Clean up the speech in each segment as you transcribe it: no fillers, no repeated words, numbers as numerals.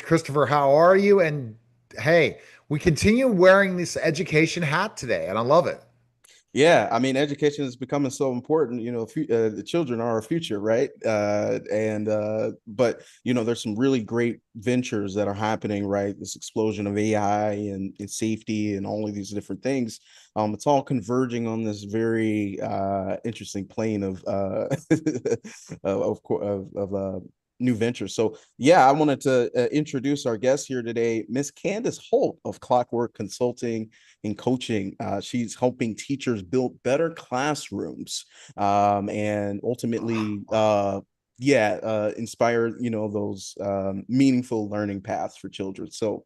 Christopher, how are you? And hey, we continue wearing this education hat today, and I love it. Yeah, I mean, education is becoming so important. The children are our future, right? But there's some really great ventures that are happening, right? This explosion of AI and safety and all of these different things. It's all converging on this very interesting plane of new ventures. So yeah, I wanted to introduce our guest here today, Miss Candace Holt of Clockwork Consulting and Coaching. She's helping teachers build better classrooms, and ultimately, inspire those meaningful learning paths for children. So,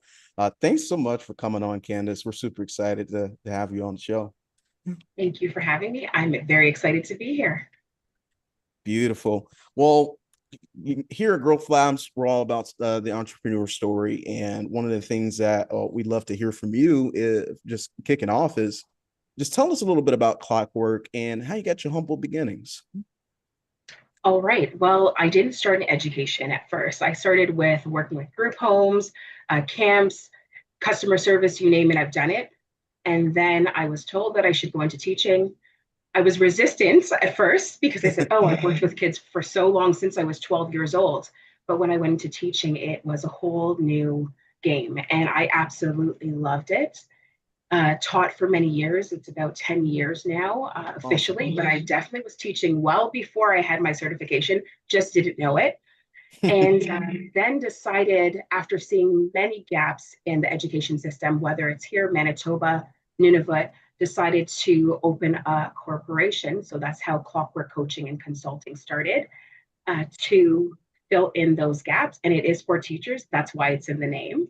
thanks so much for coming on, Candace. We're super excited to have you on the show. Thank you for having me. I'm very excited to be here. Beautiful. Well, here at Growth Labs, we're all about the entrepreneur story. And one of the things that we'd love to hear from you is just kicking off is just tell us a little bit about Clockwork and how you got your humble beginnings. All right. Well, I didn't start in education at first. I started with working with group homes, camps, customer service, you name it, I've done it. And then I was told that I should go into teaching. I was resistant at first because I said, oh, I've worked with kids for so long since I was 12 years old. But when I went into teaching, it was a whole new game. And I absolutely loved it. Taught for many years. It's about 10 years now Awesome. officially, but I definitely was teaching well before I had my certification, just didn't know it. And then decided, after seeing many gaps in the education system, whether it's here, Manitoba, Nunavut, decided to open a corporation. So that's how Clockwork Coaching and Consulting started, to fill in those gaps. And it is for teachers. That's why it's in the name.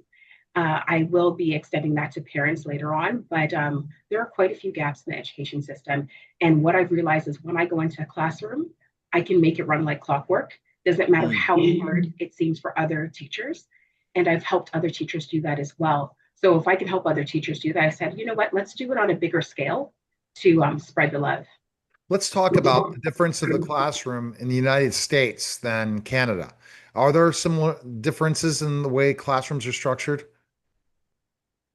I will be extending that to parents later on, but there are quite a few gaps in the education system. And what I've realized is when I go into a classroom, I can make it run like clockwork. Doesn't matter how hard it seems for other teachers. And I've helped other teachers do that as well. So if I can help other teachers do that, I said, you know what, let's do it on a bigger scale to spread the love. Let's talk about the difference of the classroom in the United States than Canada. Are there similar differences in the way classrooms are structured?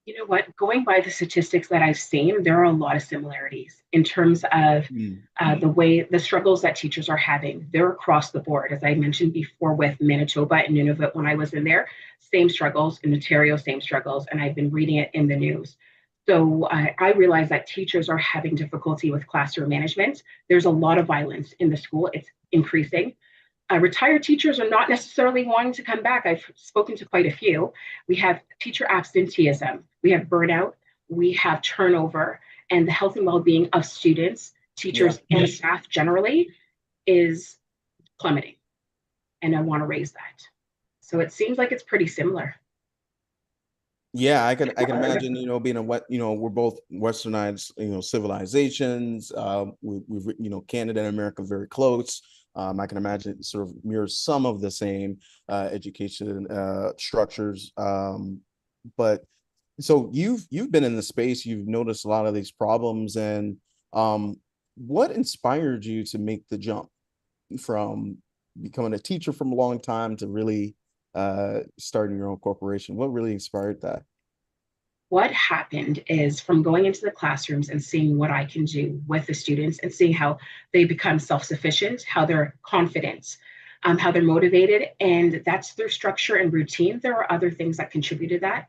You know what? Going by the statistics that I've seen, there are a lot of similarities in terms of the way the struggles that teachers are having. They're across the board, as I mentioned before, with Manitoba and Nunavut when I was in there, same struggles. In Ontario, same struggles, and I've been reading it in the news. So I realize that teachers are having difficulty with classroom management. There's a lot of violence in the school. It's increasing. Retired teachers are not necessarily wanting to come back. I've spoken to quite a few. We have teacher absenteeism, we have burnout, we have turnover, and the health and well-being of students, Yeah. teachers, and staff generally is plummeting. And I want to raise that. So it seems like it's pretty similar. Yeah, I can imagine, being a what, we're both westernized, civilizations. Canada and America very close. I can imagine it sort of mirrors some of the same education structures. But so you've been in the space, you've noticed a lot of these problems, and what inspired you to make the jump from becoming a teacher from a long time to really starting your own corporation? What really inspired that? What happened is from going into the classrooms and seeing what I can do with the students and seeing how they become self-sufficient, how they're confident, how they're motivated, and that's through structure and routine. There are other things that contribute to that.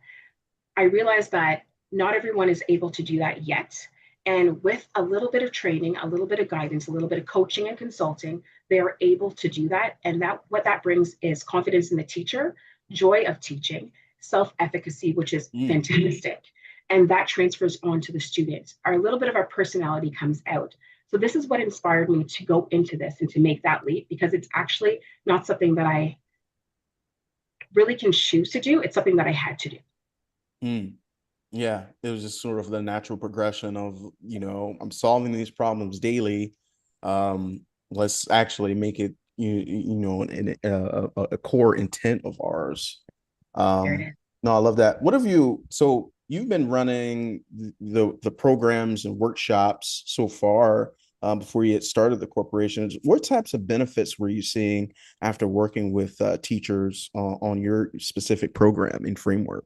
I realized that not everyone is able to do that yet. And with a little bit of training, a little bit of guidance, a little bit of coaching and consulting, they are able to do that. And that what that brings is confidence in the teacher, joy of teaching, self-efficacy, which is fantastic. And that transfers on to the students. A little bit of our personality comes out. So this is what inspired me to go into this and to make that leap, because it's actually not something that I really can choose to do. It's something that I had to do. Mm. Yeah, it was just sort of the natural progression of, I'm solving these problems daily. Let's actually make it, a core intent of ours. There it Um, is. no, I love that. So you've been running the programs and workshops so far. before you had started the corporation. What types of benefits were you seeing after working with teachers on your specific program and framework?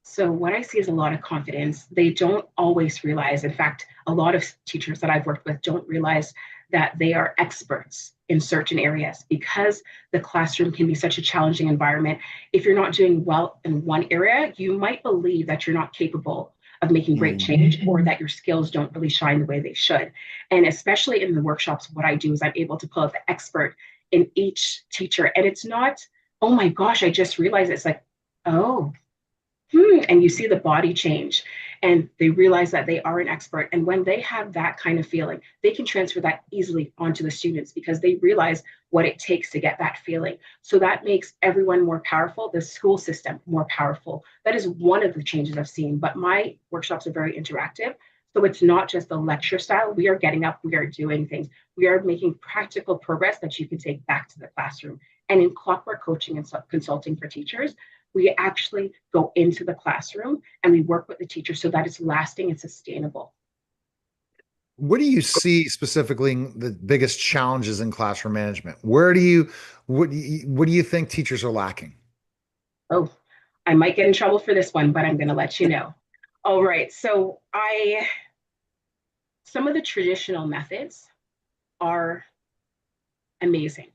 So what I see is a lot of confidence. They don't always realize, in fact, a lot of teachers that I've worked with don't realize that they are experts in certain areas because the classroom can be such a challenging environment. If you're not doing well in one area, you might believe that you're not capable of making great change or that your skills don't really shine the way they should. And especially in the workshops, what I do is I'm able to pull out the expert in each teacher. And it's not, oh my gosh, I just realized it's like, oh, and you see the body change and they realize that they are an expert. And when they have that kind of feeling, they can transfer that easily onto the students because they realize what it takes to get that feeling. So that makes everyone more powerful, the school system more powerful. That is one of the changes I've seen. But my workshops are very interactive. So it's not just the lecture style. We are getting up, we are doing things. We are making practical progress that you can take back to the classroom. And in clockwork coaching and consulting for teachers, we actually go into the classroom and we work with the teacher so that it's lasting and sustainable. What do you see specifically the biggest challenges in classroom management? What do you think teachers are lacking? Oh, I might get in trouble for this one, but I'm going to let you know. All right. So some of the traditional methods are amazing.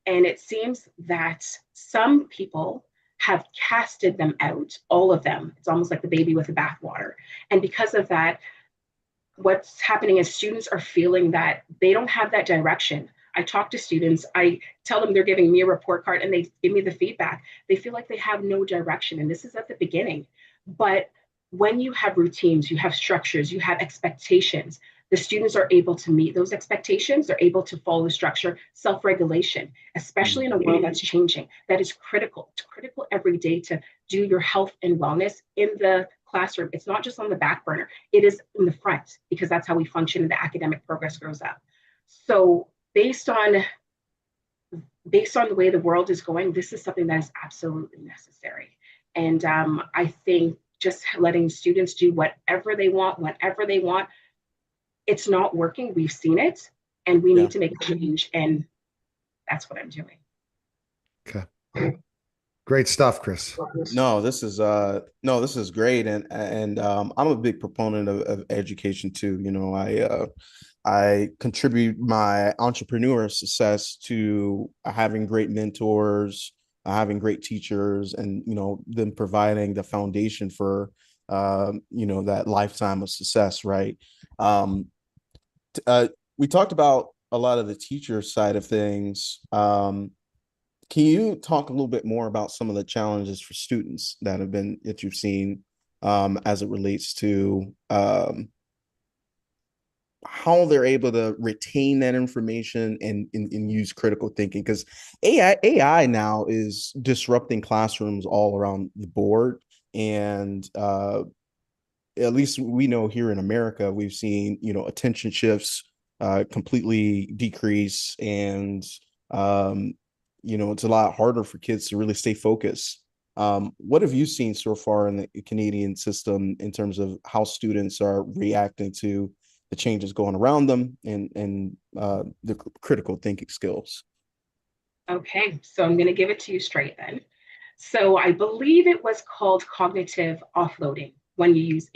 And it seems that some people have casted them out, all of them. It's almost like the baby with the bathwater. And because of that, what's happening is students are feeling that they don't have that direction. I talk to students, I tell them they're giving me a report card and they give me the feedback. They feel like they have no direction. And this is at the beginning. But when you have routines, you have structures, you have expectations, the students are able to meet those expectations. They're able to follow the structure, self-regulation, especially in a world that's changing. That is critical. It's critical every day to do your health and wellness in the classroom. It's not just on the back burner. It is in the front because that's how we function and the academic progress grows up. So based on the way the world is going, this is something that is absolutely necessary. And I think just letting students do whatever they want, whenever they want, it's not working. We've seen it, and we need to make a change. And that's what I'm doing. Okay. Great stuff, Chris. No, this is great, and I'm a big proponent of education too. You know, I contribute my entrepreneur success to having great mentors, having great teachers, and them providing the foundation for that lifetime of success, right? Um, we talked about a lot of the teacher side of things. Can you talk a little bit more about some of the challenges for students that you've seen as it relates to how they're able to retain that information and use critical thinking? Because AI now is disrupting classrooms all around the board. And at least we know here in America, we've seen, attention shifts completely decrease. And it's a lot harder for kids to really stay focused. What have you seen so far in the Canadian system in terms of how students are reacting to the changes going around them and the critical thinking skills? Okay, so I'm going to give it to you straight then. So I believe it was called cognitive offloading. When you use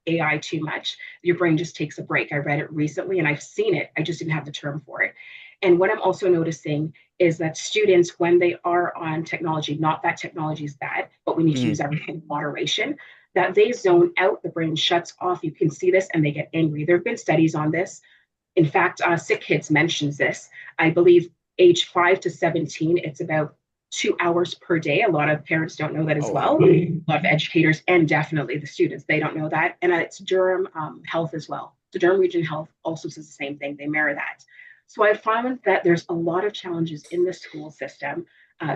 AI too much, your brain just takes a break. I read it recently and I've seen it. I just didn't have the term for it. And what I'm also noticing is that students, when they are on technology, not that technology is bad, but we need to use everything in moderation, that they zone out, the brain shuts off. You can see this and they get angry. There have been studies on this. In fact, Sick Kids mentions this. I believe age 5 to 17, it's about 2 hours per day. A lot of parents don't know that as well. A lot of educators and definitely the students, they don't know that. And it's Durham Health as well. The Durham Region Health also says the same thing. They mirror that. So I found that there's a lot of challenges in the school system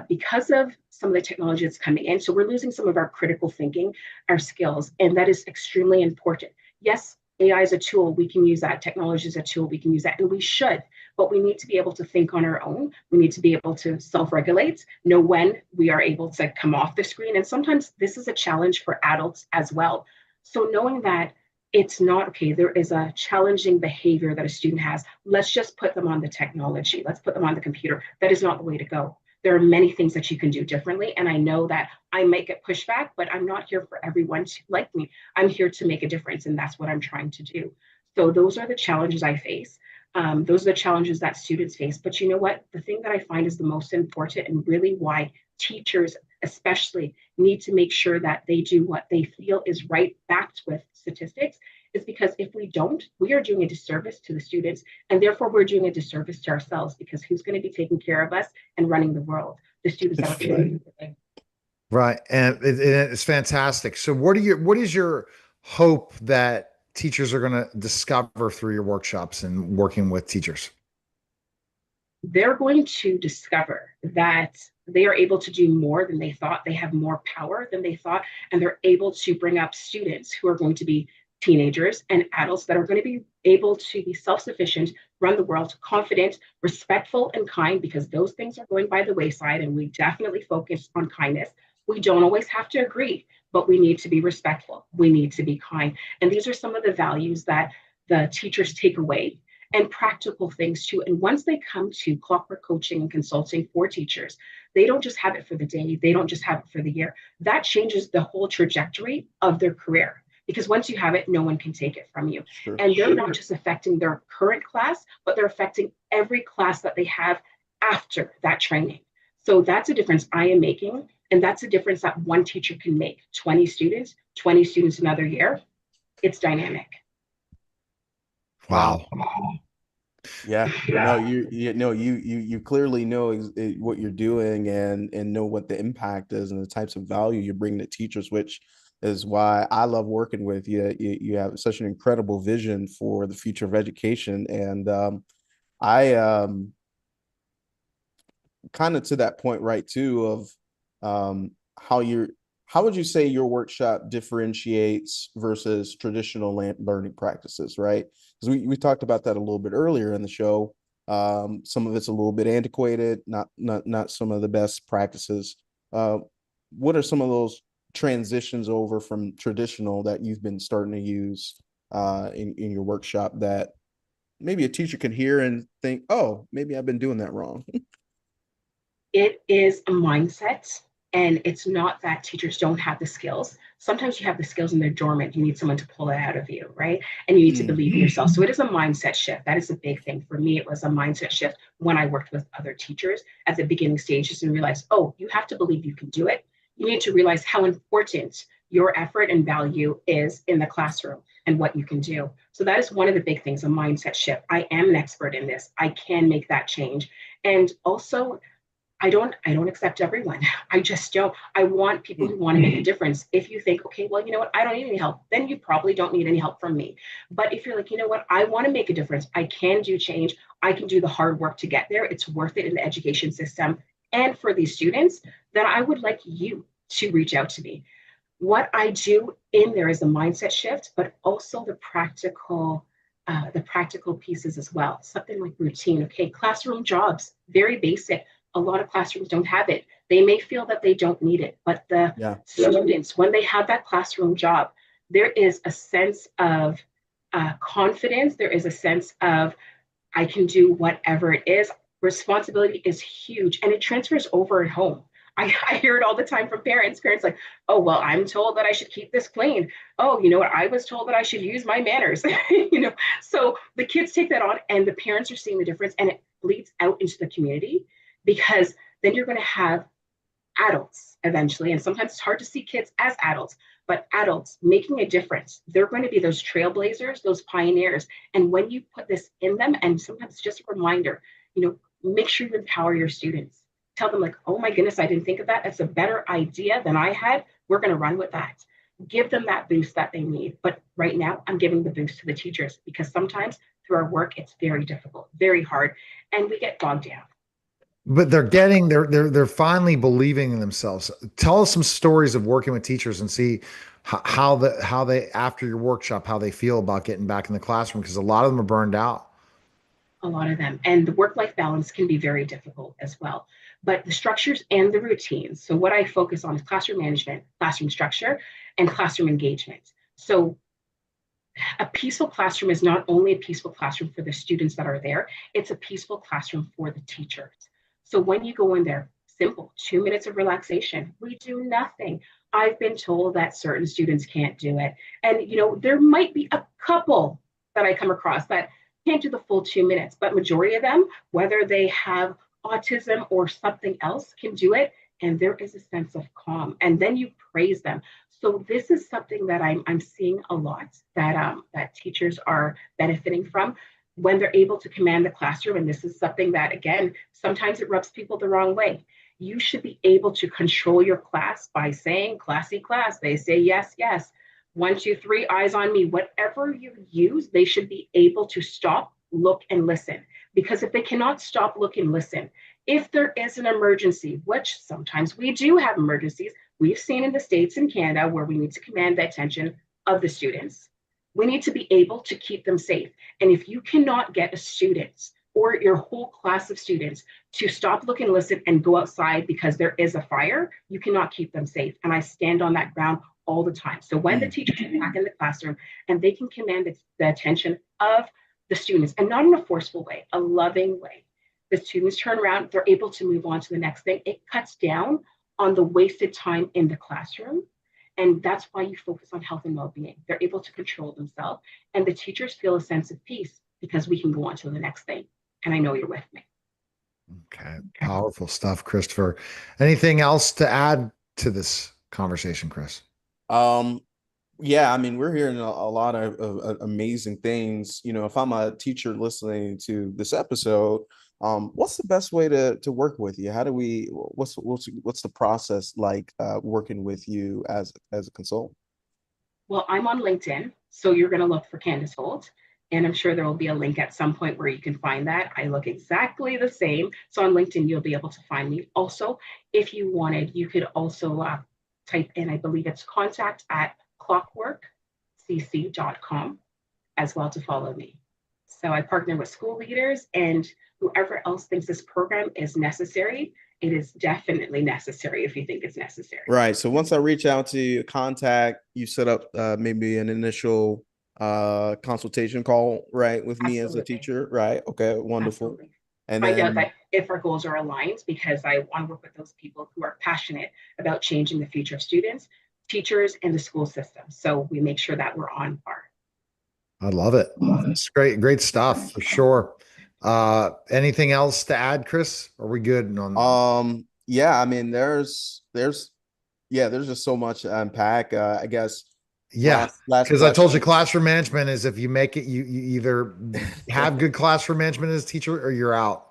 because of some of the technology that's coming in. So we're losing some of our critical thinking, our skills, and that is extremely important. Yes, AI is a tool. We can use that. Technology is a tool. We can use that, and we should. But we need to be able to think on our own. We need to be able to self-regulate, know when we are able to come off the screen. And sometimes this is a challenge for adults as well. So knowing that it's not okay. There is a challenging behavior that a student has. Let's just put them on the technology. Let's put them on the computer. That is not the way to go. There are many things that you can do differently. And I know that I might get pushback, but I'm not here for everyone to like me. I'm here to make a difference. And that's what I'm trying to do. So those are the challenges I face. Those are the challenges that students face. But you know what? The thing that I find is the most important and really why teachers especially need to make sure that they do what they feel is right, backed with statistics, is because if we don't, we are doing a disservice to the students, and therefore we're doing a disservice to ourselves, because who's going to be taking care of us and running the world? The students that are doing everything. Right. And it's fantastic. So what is your hope that teachers are going to discover through your workshops and working with teachers? They're going to discover that they are able to do more than they thought. They have more power than they thought, and they're able to bring up students who are going to be teenagers and adults that are going to be able to be self-sufficient, run the world, confident, respectful, and kind, because those things are going by the wayside, and we definitely focus on kindness. We don't always have to agree, but we need to be respectful. We need to be kind. And these are some of the values that the teachers take away, and practical things too. And once they come to clockwork coaching and consulting for teachers, they don't just have it for the day, they don't just have it for the year. That changes the whole trajectory of their career. Because once you have it, no one can take it from you. Sure. And they're not just affecting their current class, but they're affecting every class that they have after that training. So that's a difference I am making. And that's a difference that one teacher can make. 20 students another year. It's dynamic. Wow. Yeah, no, you clearly know what you're doing and know what the impact is and the types of value you're bringing to teachers, which is why I love working with you. You have such an incredible vision for the future of education, and I kind of to that point, right, too, of how would you say your workshop differentiates versus traditional learning practices, right? Because we talked about that a little bit earlier in the show. Some of it's a little bit antiquated, not some of the best practices. What are some of those transitions over from traditional that you've been starting to use in your workshop that maybe a teacher can hear and think, oh, maybe I've been doing that wrong? It is a mindset, and it's not that teachers don't have the skills. Sometimes you have the skills and they're dormant. You need someone to pull it out of you, right? And you need to believe in yourself. So it is a mindset shift. That is a big thing. For me, it was a mindset shift when I worked with other teachers at the beginning stages and realized, oh, you have to believe you can do it. You need to realize how important your effort and value is in the classroom and what you can do. So that is one of the big things, a mindset shift. I am an expert in this. I can make that change. And also, I don't accept everyone. I just don't. I want people who want to make a difference. If you think, okay, well, you know what, I don't need any help, then you probably don't need any help from me. But if you're like, you know what, I want to make a difference, I can do change, I can do the hard work to get there, it's worth it in the education system and for these students, then I would like you to reach out to me. What I do in there is a mindset shift, but also the practical pieces as well. Something like routine. Okay, classroom jobs, very basic. A lot of classrooms don't have it. They may feel that they don't need it, but the students, when they have that classroom job, there is a sense of confidence. There is a sense of, I can do whatever it is. Responsibility is huge, and it transfers over at home. I hear it all the time from parents. Parents like, oh, well, I'm told that I should keep this clean. Oh, you know what? I was told that I should use my manners. So the kids take that on, and the parents are seeing the difference, and it bleeds out into the community, because then you're going to have adults eventually. And sometimes it's hard to see kids as adults, but adults making a difference. They're going to be those trailblazers, those pioneers. And when you put this in them, and sometimes it's just a reminder, make sure you empower your students. Tell them like, oh my goodness, I didn't think of that. That's a better idea than I had. We're going to run with that. Give them that boost that they need. But right now, I'm giving the boost to the teachers, because sometimes through our work, it's very difficult, very hard, and we get bogged down. But they're finally believing in themselves. Tell us some stories of working with teachers and see how they after your workshop, how they feel about getting back in the classroom, because a lot of them are burned out. A lot of them. And the work-life balance can be very difficult as well. But the structures and the routines. So what I focus on is classroom management, classroom structure, and classroom engagement. So A peaceful classroom is not only a peaceful classroom for the students that are there, it's a peaceful classroom for the teachers. So when you go in there, simple 2 minutes of relaxation, we do nothing. I've been told that certain students can't do it. And, there might be a couple that I come across that can't do the full 2 minutes, but majority of them, whether they have autism or something else, can do it. And there is a sense of calm. And then you praise them. So this is something that I'm seeing a lot that teachers are benefiting from when they're able to command the classroom. And this is something that, again, sometimes it rubs people the wrong way. You should be able to control your class by saying, "Classy class." They say yes, yes. 1, 2, 3, eyes on me. Whatever you use, they should be able to stop, look, and listen. Because if they cannot stop, look, and listen, if there is an emergency, which sometimes we do have emergencies, we've seen in the States and Canada where we need to command the attention of the students. We need to be able to keep them safe. And if you cannot get a student or your whole class of students to stop, look, and listen and go outside because there is a fire, you cannot keep them safe. And I stand on that ground all the time. So when the teachers are back in the classroom and they can command the attention of the students, and not in a forceful way, a loving way, the students turn around, they're able to move on to the next thing. It cuts down on the wasted time in the classroom. And that's why you focus on health and well-being. They're able to control themselves, and the teachers feel a sense of peace because we can go on to the next thing. And I know you're with me. Okay. Powerful stuff, Christopher. Anything else to add to this conversation, Chris? Yeah, I mean, we're hearing a lot of amazing things. If I'm a teacher listening to this episode, what's the best way to work with you? How do we, what's the process like working with you as a consultant? Well, I'm on LinkedIn, so you're going to look for Candace Holt, and I'm sure there will be a link at some point where you can find that. I look exactly the same. So on LinkedIn, you'll be able to find me. Also, if you wanted, you could also type in, I believe it's contact@clockworkcc.com as well to follow me. So I partner with school leaders and whoever else thinks this program is necessary. It is definitely necessary if you think it's necessary. Right. So once I reach out to you, contact, you set up maybe an initial consultation call, right, with me as a teacher, right? Okay, wonderful. Absolutely. And find out that if our goals are aligned, because I want to work with those people who are passionate about changing the future of students, teachers, and the school system. So we make sure that we're on par. I love it. It's great, great stuff for sure. Anything else to add, Chris? Are we good on? Yeah, I mean, there's just so much to unpack. I guess. Yeah, last because I told you question. classroom management is if you make it, you either have good classroom management as a teacher or you're out.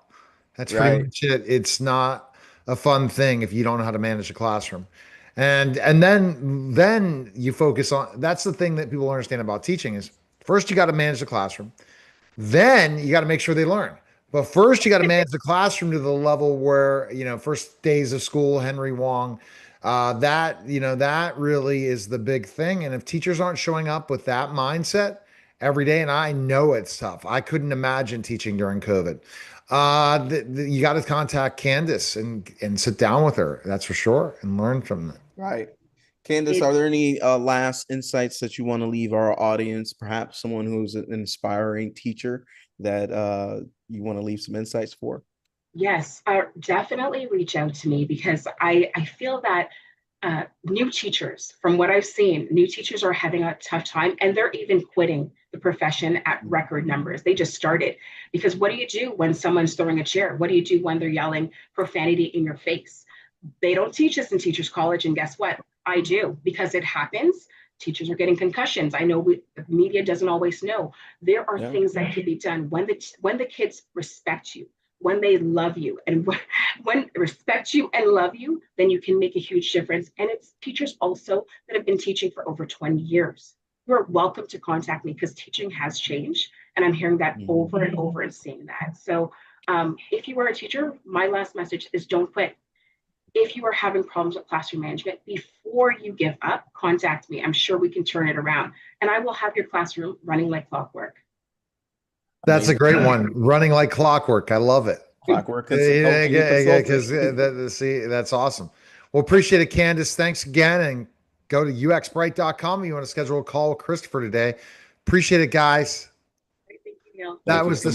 That's pretty Right. much it. It's not a fun thing if you don't know how to manage a classroom. And then you focus on, that's the thing that people don't understand about teaching is first you got to manage the classroom. Then you got to make sure they learn. But first, you got to manage the classroom to the level where, first days of school, Henry Wong, that really is the big thing. And if teachers aren't showing up with that mindset every day, and I know it's tough, I couldn't imagine teaching during COVID. You got to contact Candace and sit down with her. That's for sure, and learn from them. Right. Candace, are there any last insights that you want to leave our audience? Perhaps someone who's an inspiring teacher that you want to leave some insights for? Yes, definitely reach out to me because I feel that new teachers, from what I've seen, new teachers are having a tough time and they're even quitting the profession at record numbers. They just started because what do you do when someone's throwing a chair? What do you do when they're yelling profanity in your face? They don't teach us in teachers college, and guess what? I do because it happens. Teachers are getting concussions. I know the media doesn't always know. There are things that can be done when the kids respect you, when they love you, and when respect you and love you, then you can make a huge difference. And it's teachers also that have been teaching for over 20 years. You're welcome to contact me because teaching has changed, and I'm hearing that over and over and seeing that. So if you are a teacher, my last message is don't quit. If you are having problems with classroom management, before you give up, contact me. I'm sure we can turn it around, and I will have your classroom running like clockwork. That's a great one. Running like clockwork. I love it. Clockwork Because see, that's awesome. Well, appreciate it, Candace. Thanks again. And go to uxbright.com. You want to schedule a call with Christopher today. Appreciate it, guys. Thank you, Neil. That Thank you was so the